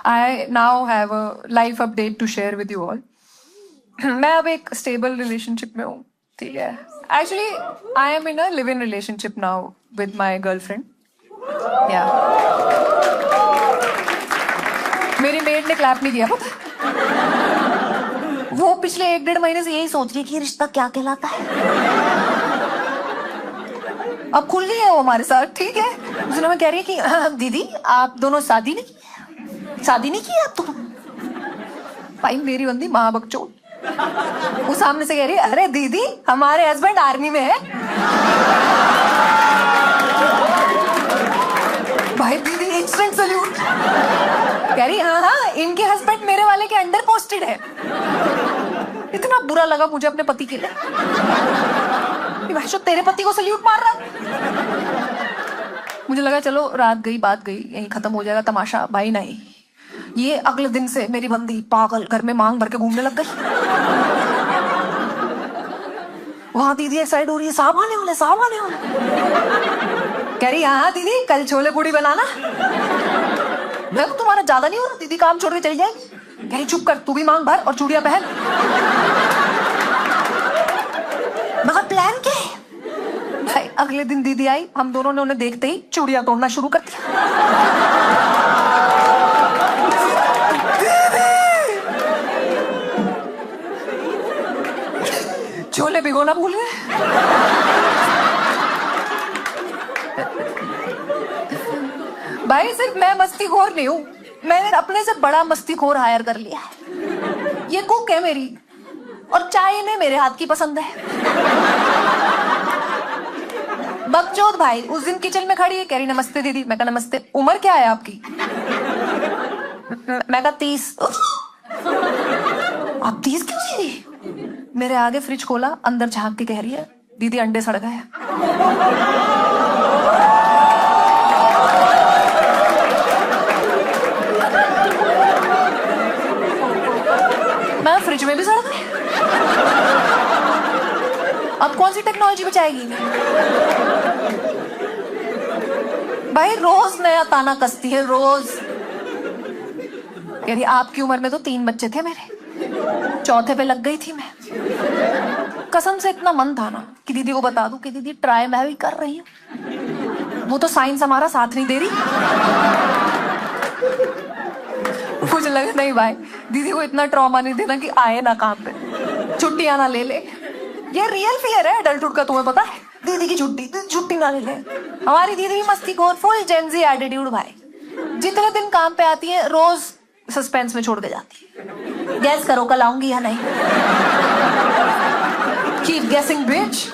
I now have a life update to share with you all. मैं अब एक stable relationship में हूँ, ठीक है. Actually I am in a live in relationship now with my girlfriend. या मेरी मेड ने क्लैप नहीं किया पता. वो पिछले 1-1.5 महीने से यही सोच रही है कि रिश्ता क्या कहलाता है. अब खुल गई है वो हमारे साथ, ठीक है. उसने हमें कह रही है कि दीदी आप दोनों शादी नहीं की आप तो. भाई मेरी बंदी माँ बकचोद. वो सामने से कह रही है अरे दीदी हमारे हस्बैंड आर्मी में है. भाई दीदी इंस्टेंट सल्यूट. कह रही हाँ इनके हस्बैंड मेरे वाले के अंडर पोस्टेड है. इतना बुरा लगा मुझे अपने पति के लिए. भाई तेरे पति को सल्यूट मार रहा. मुझे लगा चलो रात गई बात गई, यहीं खत्म हो जाएगा तमाशा. भाई नहीं, ये अगले दिन से मेरी बंदी पागल घर में मांग भर के घूमने लग गई. वहां दीदी एक्साइड हो रही है, साहब आने वाले. कह रही हाँ दीदी कल छोले पूड़ी बनाना. मैं तो तुम्हारा ज्यादा नहीं हो रहा. दीदी काम छोड़ के चली जाएगी. कह रही चुप कर, तू भी मांग भर और चूड़ियां पहन. मगर प्लान क्या है भाई? अगले दिन दीदी आई, हम दोनों ने उन्हें देखते ही चूड़ियां तोड़ना शुरू कर दिया. छोले भिगोना भूल गए. भाई सिर्फ मैं मस्तीखोर नहीं हूं, मैंने अपने से बड़ा मस्तीखोर हायर कर लिया है. ये कुक है मेरी और चाय इन्हें मेरे हाथ की पसंद है. बकचोद भाई उस दिन किचन में खड़ी है, कह रही नमस्ते दीदी. मैं कहा नमस्ते. उम्र क्या है आपकी? मैं कहा 30. आप 30 क्यों दीदी? मेरे आगे फ्रिज खोला, अंदर झांक के कह रही है दीदी अंडे सड़ गए. मैं फ्रिज में भी सड़ गए. अब कौन सी टेक्नोलॉजी बचाएगी? भाई रोज नया ताना कसती है रोज. कह रही आपकी उम्र में तो 3 बच्चे थे मेरे, 4थे पे लग गई थी मैं. कसम से इतना मन था ना कि दीदी को बता दूं कि दीदी ट्राई मैं भी कर रही हूं. वो तो साइंस हमारा साथ नहीं दे रही. मुझे लगा नहीं भाई दीदी को इतना ट्रॉमा नहीं देना कि आए ना काम पे, छुट्टियां ना ले ले. ये रियल फियर है एडल्टहुड का, तुम्हें पता है. दीदी की छुट्टी ना ले ले. हमारी दीदी भी मस्तीखोर, फुल जेनजी एटीट्यूड भाई. जितने दिन काम पे आती है रोज सस्पेंस में छोड़ के जाती है. गैस करो कल आऊंगी या नहीं. कीप गेसिंग बिच.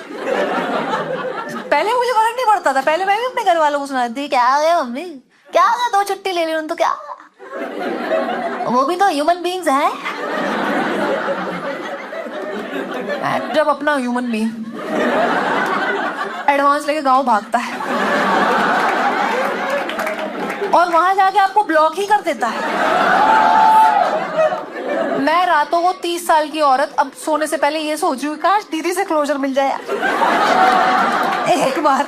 पहले मुझे फर्क नहीं पड़ता था. पहले मैं भी अपने घर वालों को सुनाती थी क्या आ गया मम्मी, क्या आ गया, 2 छुट्टी ले ली उन तो क्या, वो भी तो ह्यूमन बीइंग्स हैं. जब अपना ह्यूमन बीइंग एडवांस लेके गांव भागता है और वहां जाके आपको ब्लॉक ही कर देता है. मैं रातों को 30 साल की औरत अब सोने से पहले ये सोच रही हूँ काश दीदी से क्लोजर मिल जाए एक बार.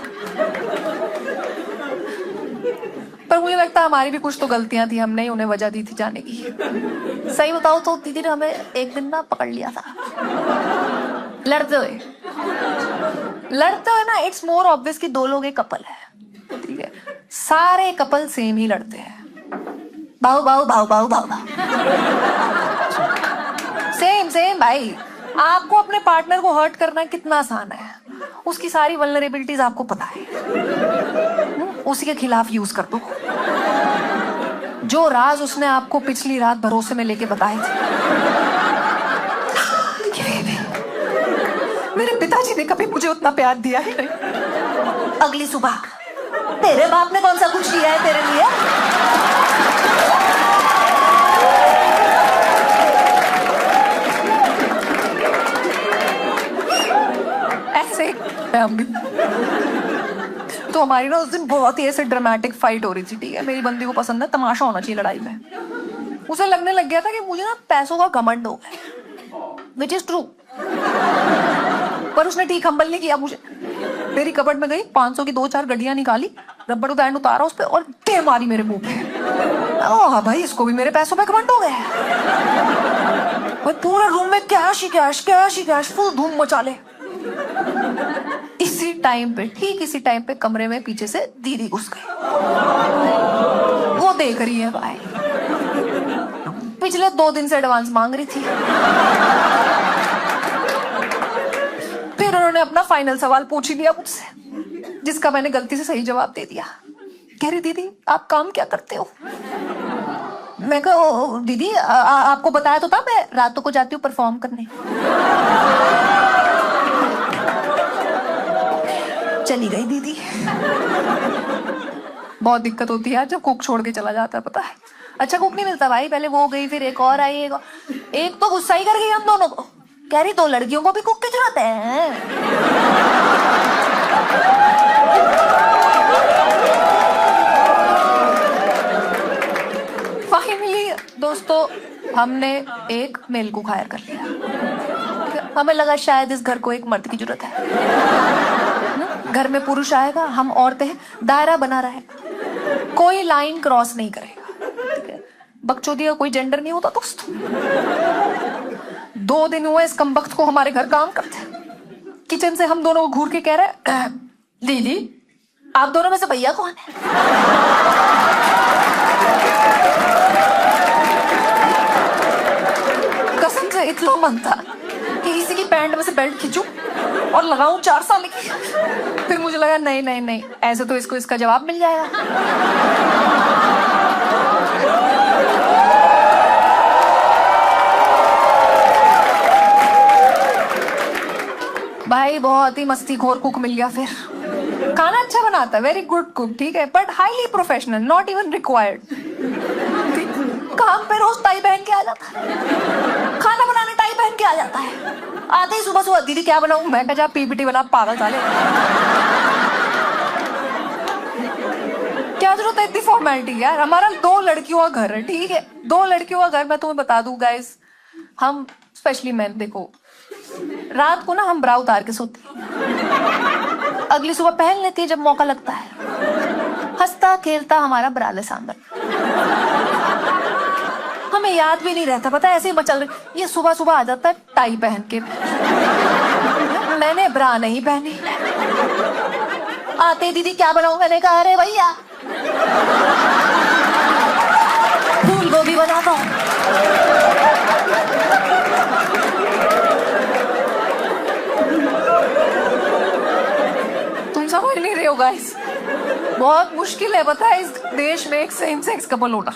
पर मुझे लगता है हमारी भी कुछ तो गलतियां थी, हमने ही उन्हें वजह दी थी जाने की. सही बताओ तो दीदी ने हमें एक दिन ना पकड़ लिया था लड़ते हुए ना. इट्स मोर ऑब्वियस कि 2 लोग एक कपल है, ठीक है. सारे कपल सेम ही लड़ते हैं. भाऊ सेम भाई. आपको अपने पार्टनर को हर्ट करना कितना आसान है. उसकी सारी वल्नरेबिलिटीज आपको पता है, उसी के खिलाफ यूज कर दो. जो राज उसने आपको पिछली रात भरोसे में लेके बताए थे. मेरे पिताजी ने कभी मुझे उतना प्यार दिया है नहीं. अगली सुबह तेरे बाप ने कौन सा कुछ किया है तेरे लिए? ऐसे हम भी तो हमारी ना उस दिन बहुत ही ऐसे ड्रामेटिक फाइट हो रही थी, ठीक है. मेरी बंदी को पसंद है तमाशा होना चाहिए लड़ाई में. उसे लगने लग गया था कि मुझे ना पैसों का घमंड हो गया, विच इज ट्रू. पर उसने ठीक हम्बल नहीं किया मुझे. मेरी कबर्ड में गई, 500 की 2-4 गड्डियां निकाली, रबड़ बैंड उतारा उस पर और दे मारी मेरे मुंह पे. हाँ भाई, इसको भी मेरे पैसों पे घमंड हो गया है। भाई पूरे रूम में कैश ही कैश, कैश ही कैश, फुल धूम मचा ले। इसी टाइम पे, ठीक इसी टाइम पे कमरे में पीछे से दीदी घुस गई। वो देख रही है भाई, पिछले 2 दिन से एडवांस मांग रही थी। फिर उन्होंने अपना फाइनल सवाल पूछ ही लिया मुझसे, जिसका मैंने गलती से सही जवाब दे दिया। कह रही दीदी आप काम क्या करते हो? मैं कहा दीदी आपको बताया तो था मैं रातों को जाती हूँ परफॉर्म करने। चली गई दीदी। बहुत दिक्कत होती है जब कुक छोड़ के चला जाता है, पता है। अच्छा कुक नहीं मिलता भाई, पहले वो गई फिर एक और आई, एक तो गुस्सा ही कर गई हम दोनों को। कह रही 2 लड़कियों को भी कुक की जरूरत है। फाइनली दोस्तों हमने एक मेल कुक हायर कर लिया। हमें लगा शायद इस घर को एक मर्द की जरूरत है। घर में पुरुष आएगा, हम औरतें दायरा बना रहेगा, कोई लाइन क्रॉस नहीं करेगा। बकचोदी का कोई जेंडर नहीं होता दोस्त। 2 दिन हुए इस कमबख्त को हमारे घर काम करते। किचन से हम दोनों को घूर के कह रहे दीदी आप दोनों में से भैया कौन है? कसम से इतना मन था कि किसी की पैंट में से बेल्ट खींचूं और लगाऊं 4 साल की। फिर मुझे लगा नहीं नहीं नहीं, ऐसे तो इसको इसका जवाब मिल जाएगा। भाई बहुत ही मस्तीखोर कुक मिल गया। फिर खाना अच्छा बनाता है, वेरी गुड कुक, ठीक है, but highly professional, not even required. काम पे रोज टाई पहन के आ जाता है, खाना बनाने टाई पहन के आ जाता है। आते ही सुबह सुबह दीदी क्या बनाऊं? मैं कहा जा पीपीटी बना, पागल साले। क्या जरूरत है इतनी फॉर्मेलिटी यार? हमारा 2 लड़कियों का घर है, ठीक है, 2 लड़कियों का घर। मैं तुम्हें बता दूं गाइस, हम स्पेशली मैं, देखो रात को ना हम ब्रा उतार के सोते, अगली सुबह पहन लेती है जब मौका लगता है। हंसता खेलता हमारा ब्राले सांबर, हमें याद भी नहीं रहता, पता है ऐसे ही मचल रही। ये सुबह सुबह आ जाता है टाई पहन के, मैंने ब्रा नहीं पहनी। आते दीदी क्या बनाऊं? मैंने कहा अरे भैया फूल गोभी बनाता हूं। तुम समझ नहीं रहे हो गाइस, बहुत मुश्किल है पता है इस देश में एक सेम सेक्स कपल होना।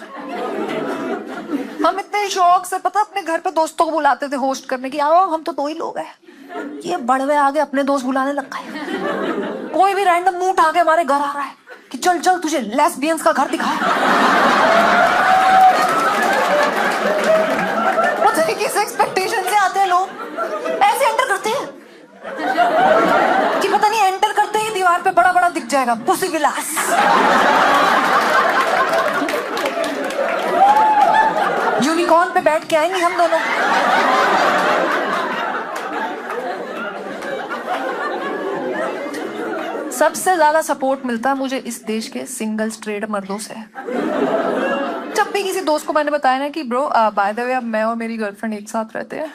हम इतने शौक से पता अपने घर पे दोस्तों को बुलाते थे होस्ट करने की, आओ हम तो 2 ही लोग हैं। ये बड़वे आगे अपने दोस्त बुलाने लगा है। कोई भी रैंडम मुंह उठा के हमारे घर आ रहा है कि चल चल तुझे लेस्बियंस का घर दिखाए। पता नहीं किस एक्सपेक्टेशन से आते हैं लोग, ऐसे एंटर करते हैं कि पता नहीं एंटर करते ही दीवार पे बड़ा बड़ा दिख जाएगा पुसी विलास। यूनिकॉर्न पे बैठ के आएंगे हम दोनों। सबसे ज्यादा सपोर्ट मिलता है मुझे इस देश के सिंगल स्ट्रेट मर्दों से। जब भी किसी दोस्त को मैंने बताया ना कि ब्रो बाय द वे अब मैं और मेरी गर्लफ्रेंड एक साथ रहते हैं,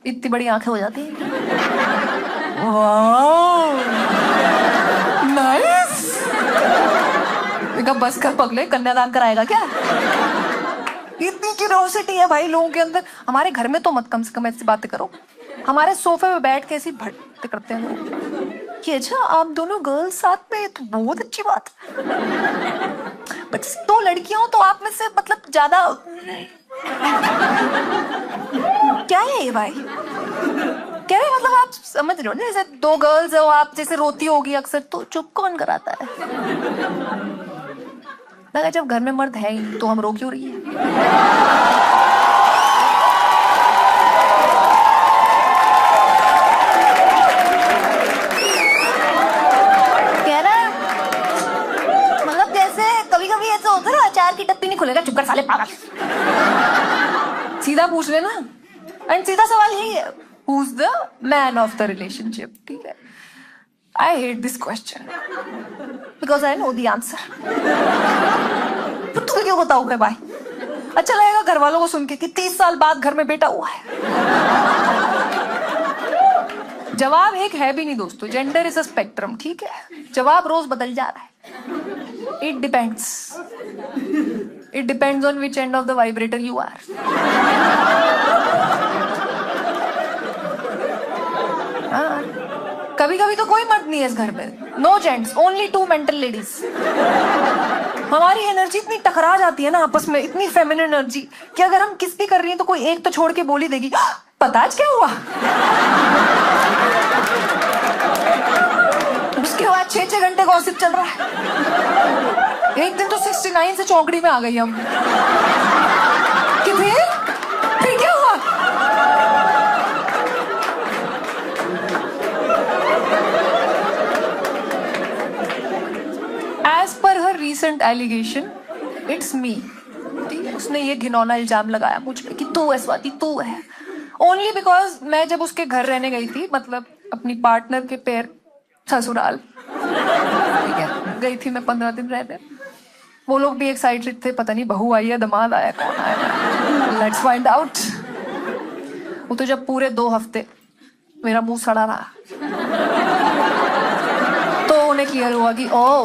इतनी बड़ी आंखें हो जाती हैं। नाइस। बस कर पगले, कन्यादान कराएगा क्या? इतनी क्यूरियोसिटी है भाई लोगों के अंदर। हमारे घर में तो मत कम से कम ऐसी बातें करो। हमारे सोफे पे बैठ के ऐसी भट्ट करते हैं लोग कि अच्छा आप दोनों गर्ल्स साथ में, तो बहुत अच्छी बात। बट 2 लड़कियां हो तो आप में से मतलब ज्यादा क्या है ये भाई? क्या है मतलब? आप समझ रहे हो ना, जैसे 2 गर्ल्स हो, आप जैसे रोती होगी अक्सर, तो चुप कौन कराता है? लगा जब घर में मर्द है ही तो हम रो क्यों रही है? कह रहा है मतलब जैसे कभी कभी ऐसा होता है ना, अचार की टप्पी नहीं खुलेगा, चुप कर साले पागल। सीधा पूछ लेना, एंड सीधा सवाल यही है, who's the man of the relationship? ठीक है, I hate this question because I know the answer. तुम्हें क्यों बताऊं मैं भाई? अच्छा लगेगा घर वालों को सुन के कि 30 साल बाद घर में बेटा हुआ है। जवाब एक है भी नहीं दोस्तों, जेंडर इज अ स्पेक्ट्रम, ठीक है? जवाब रोज बदल जा रहा है। It depends on which end of the vibrator you are. कभी कभी तो कोई मर्द नहीं है इस घर में, no gents, only 2 mental ladies. हमारी एनर्जी इतनी टकरा जाती है ना आपस में, इतनी फेमिनिन एनर्जी, कि अगर हम किस भी कर रही हैं तो कोई एक तो छोड़ के बोल ही देगी, पता आज क्या हुआ। उसके बाद 6-6 घंटे गॉसिप चल रहा है। एक दिन तो 69 से चौकड़ी में आ गई हम कि फिर क्या हुआ। As per her recent allegation, it's me. ठीक है, उसने ये घिनौना इल्जाम लगाया मुझ पे कि तू है स्वाति, तू है। Only because मैं जब उसके घर रहने गई थी, मतलब अपनी पार्टनर के पैर ससुराल, ठीक है, गई थी मैं 15 दिन रहने। वो लोग भी एक्साइटेड थे, पता नहीं बहू आई है, दामाद आया, कौन आया, लेट्स फाइंड आउट। वो तो जब पूरे 2 हफ्ते मेरा मुंह सड़ा रहा तो उन्हें क्लियर हुआ कि ओ